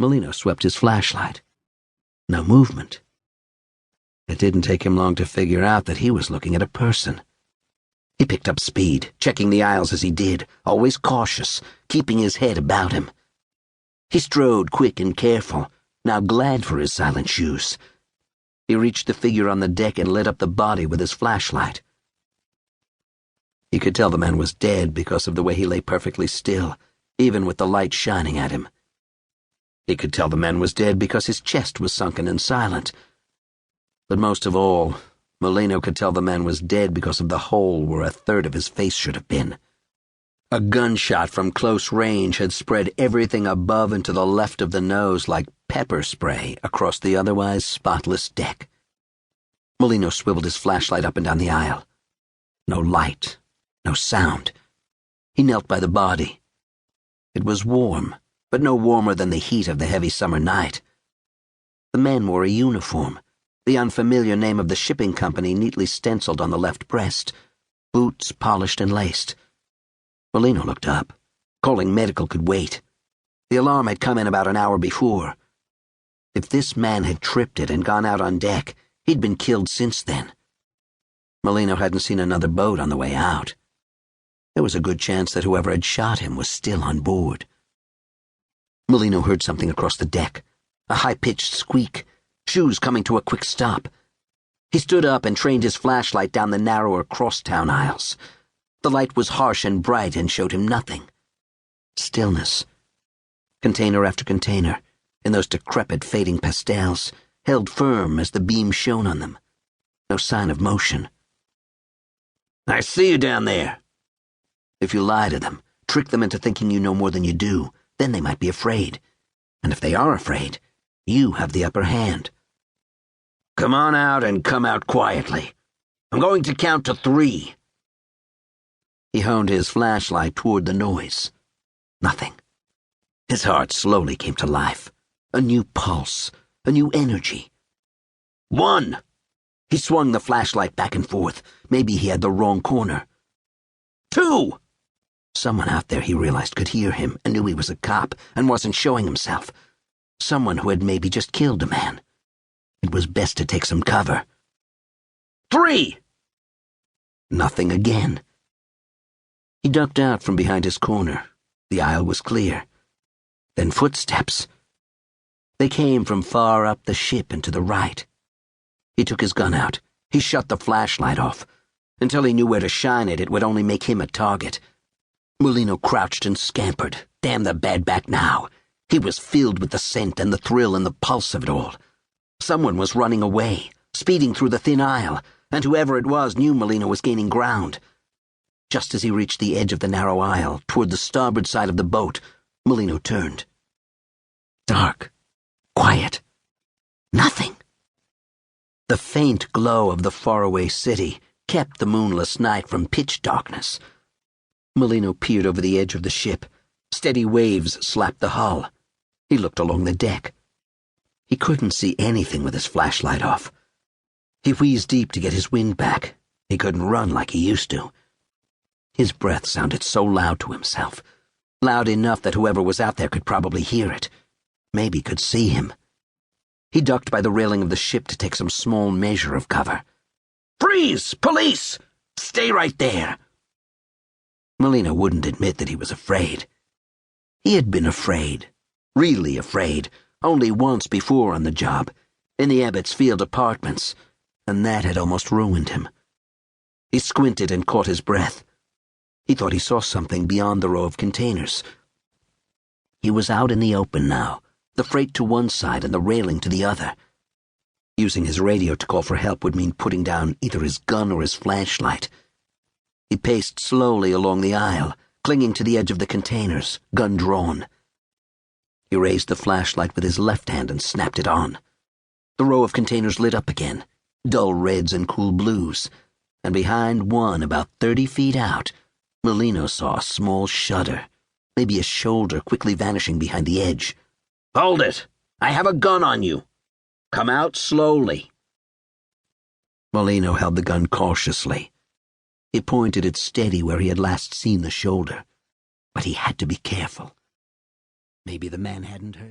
Mulino swept his flashlight. No movement. It didn't take him long to figure out that he was looking at a person. He picked up speed, checking the aisles as he did, always cautious, keeping his head about him. He strode quick and careful, now glad for his silent shoes. He reached the figure on the deck and lit up the body with his flashlight. He could tell the man was dead because of the way he lay perfectly still, even with the light shining at him. He could tell the man was dead because his chest was sunken and silent. But most of all, Mulino could tell the man was dead because of the hole where a third of his face should have been. A gunshot from close range had spread everything above and to the left of the nose like pepper spray across the otherwise spotless deck. Mulino swiveled his flashlight up and down the aisle. No light, no sound. He knelt by the body. It was warm, but no warmer than the heat of the heavy summer night. The man wore a uniform, the unfamiliar name of the shipping company neatly stenciled on the left breast, boots polished and laced. Mulino looked up, calling medical could wait. The alarm had come in about an hour before. If this man had tripped it and gone out on deck, he'd been killed since then. Mulino hadn't seen another boat on the way out. There was a good chance that whoever had shot him was still on board. Mulino heard something across the deck, a high-pitched squeak, shoes coming to a quick stop. He stood up and trained his flashlight down the narrower crosstown aisles. The light was harsh and bright and showed him nothing. Stillness. Container after container, in those decrepit fading pastels, held firm as the beam shone on them. No sign of motion. "I see you down there." If you lie to them, trick them into thinking you know more than you do, then they might be afraid. And if they are afraid, you have the upper hand. "Come on out and come out quietly. I'm going to count to 3. He honed his flashlight toward the noise. Nothing. His heart slowly came to life. A new pulse, a new energy. 1. He swung the flashlight back and forth. Maybe he had the wrong corner. 2. Someone out there, he realized, could hear him and knew he was a cop and wasn't showing himself. Someone who had maybe just killed a man. It was best to take some cover. 3. Nothing again. He ducked out from behind his corner. The aisle was clear. Then footsteps. They came from far up the ship and to the right. He took his gun out. He shut the flashlight off. Until he knew where to shine it, it would only make him a target. Mulino crouched and scampered. Damn the bad back now. He was filled with the scent and the thrill and the pulse of it all. Someone was running away, speeding through the thin aisle, and whoever it was knew Mulino was gaining ground. Just as he reached the edge of the narrow aisle, toward the starboard side of the boat, Mulino turned. Dark. Quiet. Nothing. The faint glow of the faraway city kept the moonless night from pitch darkness. Mulino peered over the edge of the ship. Steady waves slapped the hull. He looked along the deck. He couldn't see anything with his flashlight off. He wheezed deep to get his wind back. He couldn't run like he used to. His breath sounded so loud to himself, loud enough that whoever was out there could probably hear it, maybe could see him. He ducked by the railing of the ship to take some small measure of cover. "Freeze! Police! Stay right there!" Mulino wouldn't admit that he was afraid. He had been afraid, really afraid, only once before on the job, in the Abbott's Field apartments, and that had almost ruined him. He squinted and caught his breath. He thought he saw something beyond the row of containers. He was out in the open now, the freight to one side and the railing to the other. Using his radio to call for help would mean putting down either his gun or his flashlight. He paced slowly along the aisle, clinging to the edge of the containers, gun drawn. He raised the flashlight with his left hand and snapped it on. The row of containers lit up again, dull reds and cool blues, and behind one, about 30 feet out, Mulino saw a small shudder, maybe a shoulder quickly vanishing behind the edge. "Hold it! I have a gun on you! Come out slowly!" Mulino held the gun cautiously. He pointed it steady where he had last seen the shoulder, but he had to be careful. Maybe the man hadn't heard.